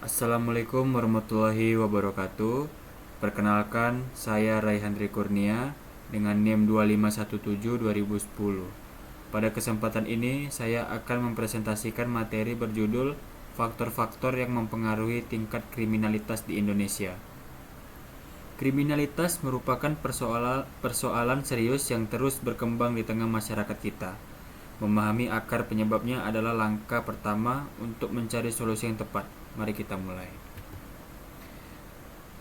Assalamualaikum warahmatullahi wabarakatuh. Perkenalkan, saya Raihandri Kurnia dengan NIM 2517-2010. Pada kesempatan ini, saya akan mempresentasikan materi berjudul Faktor-faktor yang mempengaruhi tingkat kriminalitas di Indonesia. Kriminalitas merupakan persoalan serius yang terus berkembang di tengah masyarakat kita. Memahami akar penyebabnya adalah langkah pertama untuk mencari solusi yang tepat. Mari kita mulai.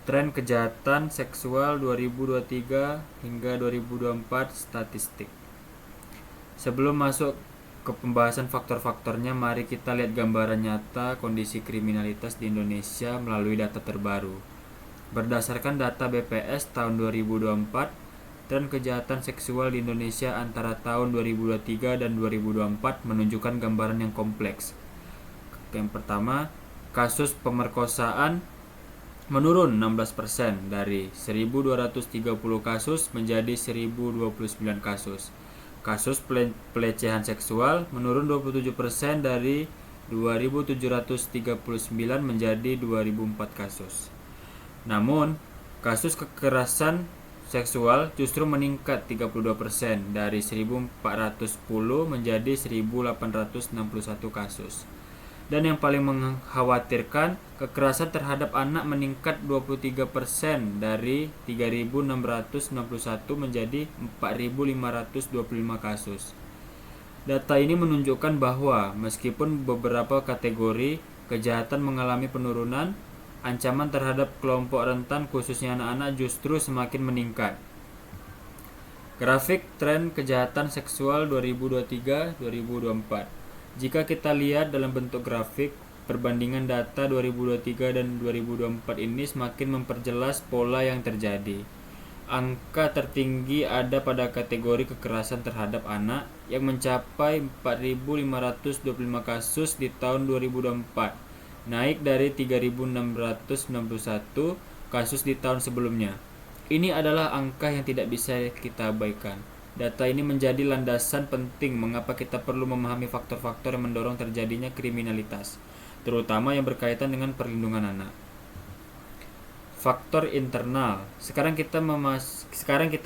Tren kejahatan seksual 2023 hingga 2024 statistik. Sebelum masuk ke pembahasan faktor-faktornya, mari kita lihat gambaran nyata kondisi kriminalitas di Indonesia melalui data terbaru. Berdasarkan data BPS tahun 2024, tren kejahatan seksual di Indonesia antara tahun 2023 dan 2024 menunjukkan gambaran yang kompleks. Yang pertama, kasus pemerkosaan menurun 16% dari 1.230 kasus menjadi 1.029 kasus. Kasus pelecehan seksual menurun 27% dari 2.739 menjadi 2.004 kasus. Namun, kasus kekerasan seksual justru meningkat 32% dari 1.410 menjadi 1.861 kasus. Dan yang paling mengkhawatirkan, kekerasan terhadap anak meningkat 23% dari 3.661 menjadi 4.525 kasus. Data ini menunjukkan bahwa meskipun beberapa kategori kejahatan mengalami penurunan, ancaman terhadap kelompok rentan khususnya anak-anak justru semakin meningkat. Grafik tren kejahatan seksual 2023-2024. Jika kita lihat dalam bentuk grafik, perbandingan data 2023 dan 2024 ini semakin memperjelas pola yang terjadi. Angka tertinggi ada pada kategori kekerasan terhadap anak yang mencapai 4.525 kasus di tahun 2024, naik dari 3.661 kasus di tahun sebelumnya. Ini adalah angka yang tidak bisa kita abaikan. Data ini menjadi landasan penting mengapa kita perlu memahami faktor-faktor yang mendorong terjadinya kriminalitas, terutama yang berkaitan dengan perlindungan anak. Faktor internal. Sekarang kita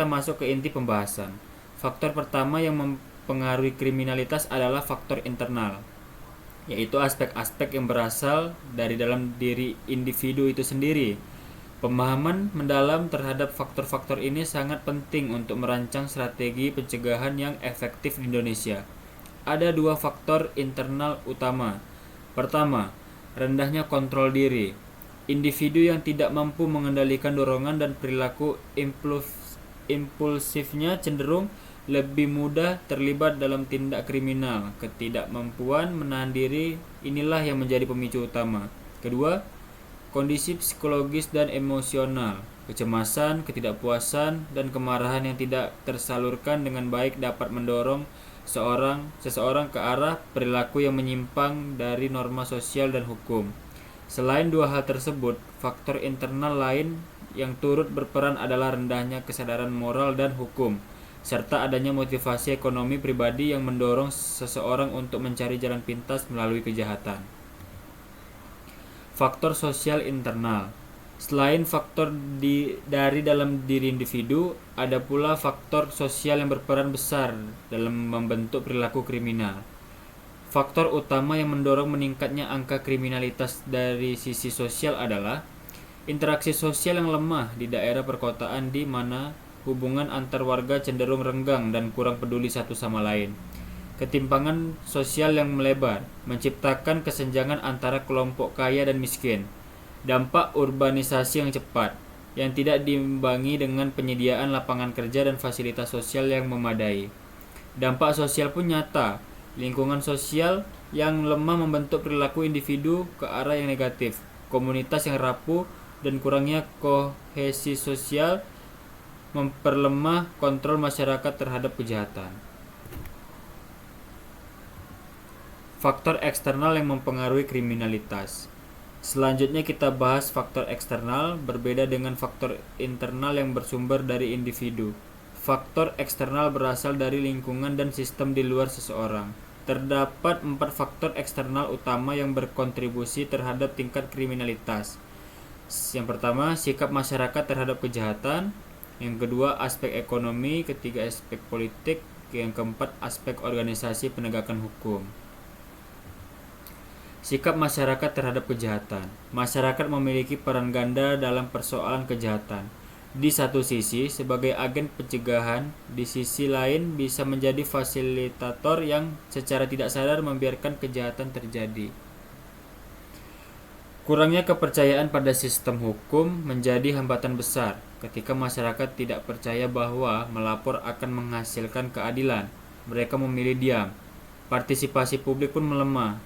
masuk ke inti pembahasan. Faktor pertama yang mempengaruhi kriminalitas adalah faktor internal, yaitu aspek-aspek yang berasal dari dalam diri individu itu sendiri. Pemahaman mendalam terhadap faktor-faktor ini sangat penting untuk merancang strategi pencegahan yang efektif di Indonesia. Ada dua faktor internal utama. Pertama, rendahnya kontrol diri. Individu yang tidak mampu mengendalikan dorongan dan perilaku impulsifnya cenderung lebih mudah terlibat dalam tindak kriminal. Ketidakmampuan menahan diri inilah yang menjadi pemicu utama. Kedua, kondisi psikologis dan emosional. Kecemasan, ketidakpuasan, dan kemarahan yang tidak tersalurkan dengan baik dapat mendorong seseorang ke arah perilaku yang menyimpang dari norma sosial dan hukum. Selain dua hal tersebut, faktor internal lain yang turut berperan adalah rendahnya kesadaran moral dan hukum, serta adanya motivasi ekonomi pribadi yang mendorong seseorang untuk mencari jalan pintas melalui kejahatan. Faktor sosial internal. Selain faktor dari dalam diri individu, ada pula faktor sosial yang berperan besar dalam membentuk perilaku kriminal. Faktor utama yang mendorong meningkatnya angka kriminalitas dari sisi sosial adalah interaksi sosial yang lemah di daerah perkotaan, di mana hubungan antar warga cenderung renggang dan kurang peduli satu sama lain. Ketimpangan sosial yang melebar menciptakan kesenjangan antara kelompok kaya dan miskin. Dampak urbanisasi yang cepat yang tidak diimbangi dengan penyediaan lapangan kerja dan fasilitas sosial yang memadai. Dampak sosial pun nyata. Lingkungan sosial yang lemah membentuk perilaku individu ke arah yang negatif. Komunitas yang rapuh dan kurangnya kohesi sosial memperlemah kontrol masyarakat terhadap kejahatan. Faktor eksternal yang mempengaruhi kriminalitas. Selanjutnya kita bahas faktor eksternal berbeda dengan faktor internal yang bersumber dari individu. Faktor eksternal berasal dari lingkungan dan sistem di luar seseorang. Terdapat 4 faktor eksternal utama yang berkontribusi terhadap tingkat kriminalitas. Yang pertama, sikap masyarakat terhadap kejahatan. Yang kedua, aspek ekonomi. Ketiga, aspek politik. Yang keempat, aspek organisasi penegakan hukum. Sikap masyarakat terhadap kejahatan. Masyarakat memiliki peran ganda dalam persoalan kejahatan. Di satu sisi, sebagai agen pencegahan, di sisi lain bisa menjadi fasilitator yang secara tidak sadar membiarkan kejahatan terjadi. Kurangnya kepercayaan pada sistem hukum menjadi hambatan besar ketika masyarakat tidak percaya bahwa melapor akan menghasilkan keadilan. Mereka memilih diam. Partisipasi publik pun melemah.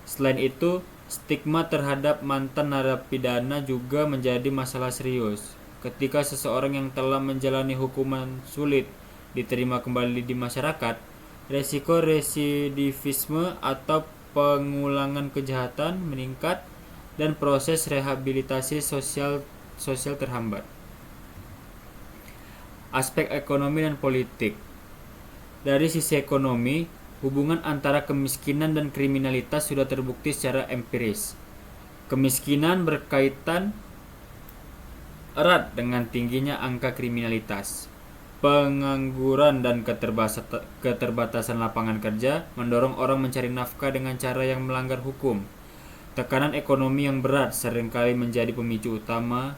Selain itu, stigma terhadap mantan narapidana juga menjadi masalah serius. Ketika seseorang yang telah menjalani hukuman sulit diterima kembali di masyarakat, resiko residivisme atau pengulangan kejahatan meningkat dan proses rehabilitasi sosial terhambat. Aspek ekonomi dan politik. Dari sisi ekonomi, hubungan antara kemiskinan dan kriminalitas sudah terbukti secara empiris. Kemiskinan berkaitan erat dengan tingginya angka kriminalitas. Pengangguran dan keterbatasan lapangan kerja mendorong orang mencari nafkah dengan cara yang melanggar hukum. Tekanan ekonomi yang berat seringkali menjadi pemicu utama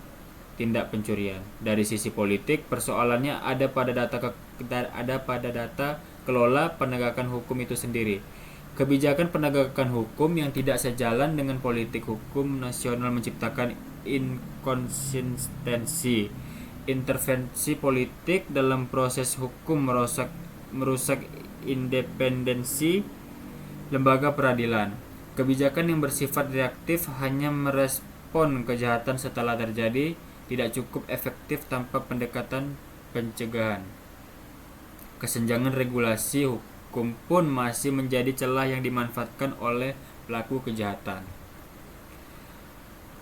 tindak pencurian. Dari sisi politik, persoalannya ada pada data kelola penegakan hukum itu sendiri. Kebijakan penegakan hukum yang tidak sejalan dengan politik hukum nasional menciptakan inkonsistensi. Intervensi politik dalam proses hukum merusak independensi lembaga peradilan. Kebijakan yang bersifat reaktif hanya merespon kejahatan setelah terjadi, tidak cukup efektif tanpa pendekatan pencegahan. Kesenjangan regulasi hukum pun masih menjadi celah yang dimanfaatkan oleh pelaku kejahatan.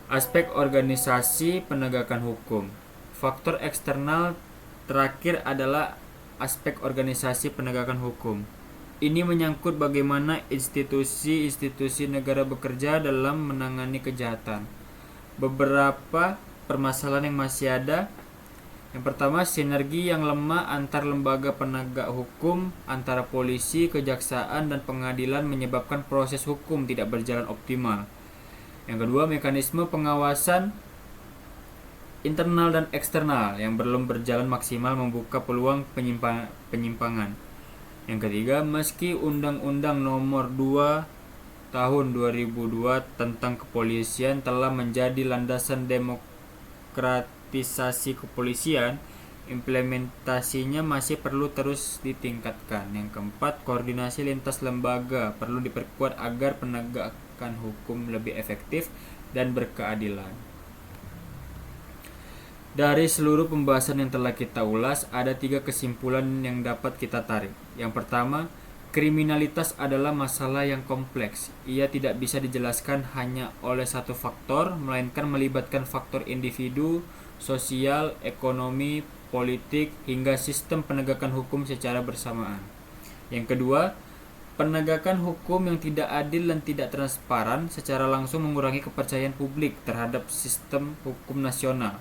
Aspek organisasi penegakan hukum. Faktor eksternal terakhir adalah aspek organisasi penegakan hukum. Ini menyangkut bagaimana institusi-institusi negara bekerja dalam menangani kejahatan. Beberapa permasalahan yang masih ada. Yang pertama, sinergi yang lemah antar lembaga penegak hukum, antara polisi, kejaksaan, dan pengadilan menyebabkan proses hukum tidak berjalan optimal. Yang kedua, mekanisme pengawasan internal dan eksternal yang belum berjalan maksimal membuka peluang penyimpangan. Yang ketiga, meski Undang-Undang Nomor 2 Tahun 2002 tentang kepolisian telah menjadi landasan demokratisasi kepolisian, implementasinya masih perlu terus ditingkatkan. Yang keempat, koordinasi lintas lembaga perlu diperkuat agar penegakan hukum lebih efektif dan berkeadilan. Dari seluruh pembahasan yang telah kita ulas, ada 3 kesimpulan yang dapat kita tarik. Yang pertama, kriminalitas adalah masalah yang kompleks. Ia tidak bisa dijelaskan hanya oleh satu faktor, melainkan melibatkan faktor individu, sosial, ekonomi, politik, hingga sistem penegakan hukum secara bersamaan. Yang kedua, penegakan hukum yang tidak adil dan tidak transparan secara langsung mengurangi kepercayaan publik terhadap sistem hukum nasional.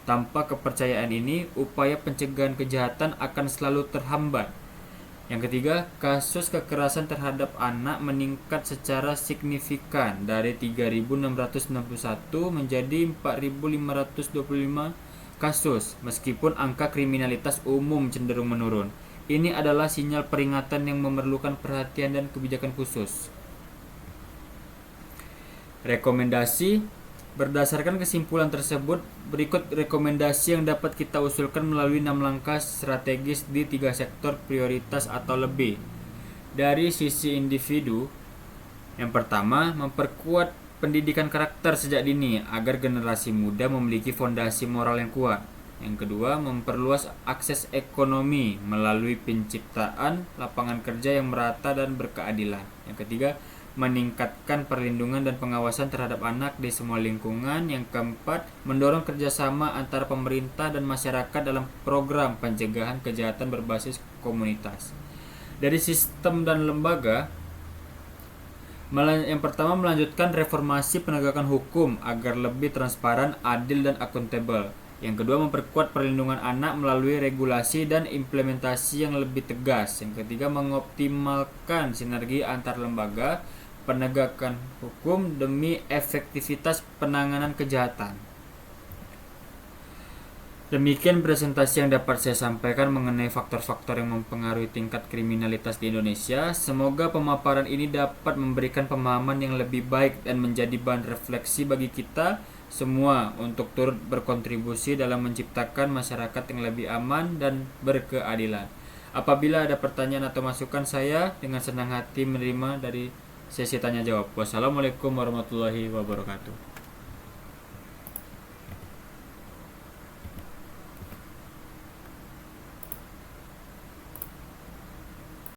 Tanpa kepercayaan ini, upaya pencegahan kejahatan akan selalu terhambat. Yang ketiga, kasus kekerasan terhadap anak meningkat secara signifikan dari 3.691 menjadi 4.525 kasus, meskipun angka kriminalitas umum cenderung menurun. Ini adalah sinyal peringatan yang memerlukan perhatian dan kebijakan khusus. Rekomendasi. Berdasarkan kesimpulan tersebut, berikut rekomendasi yang dapat kita usulkan melalui 6 langkah strategis di 3 sektor prioritas atau lebih. Dari sisi individu, yang pertama, memperkuat pendidikan karakter sejak dini agar generasi muda memiliki fondasi moral yang kuat. Yang kedua, memperluas akses ekonomi melalui penciptaan lapangan kerja yang merata dan berkeadilan. Yang ketiga, meningkatkan perlindungan dan pengawasan terhadap anak di semua lingkungan. Yang keempat, mendorong kerjasama antara pemerintah dan masyarakat dalam program pencegahan kejahatan berbasis komunitas. Dari sistem dan lembaga, Yang pertama, melanjutkan reformasi penegakan hukum agar lebih transparan, adil, dan akuntabel. Yang kedua, memperkuat perlindungan anak melalui regulasi dan implementasi yang lebih tegas. Yang ketiga, mengoptimalkan sinergi antar lembaga penegakan hukum demi efektivitas penanganan kejahatan. Demikian presentasi yang dapat saya sampaikan mengenai faktor-faktor yang mempengaruhi tingkat kriminalitas di Indonesia. Semoga pemaparan ini dapat memberikan pemahaman yang lebih baik dan menjadi bahan refleksi bagi kita semua untuk turut berkontribusi dalam menciptakan masyarakat yang lebih aman dan berkeadilan. Apabila ada pertanyaan atau masukan, saya dengan senang hati menerima dari sesi tanya jawab. Wassalamualaikum warahmatullahi wabarakatuh.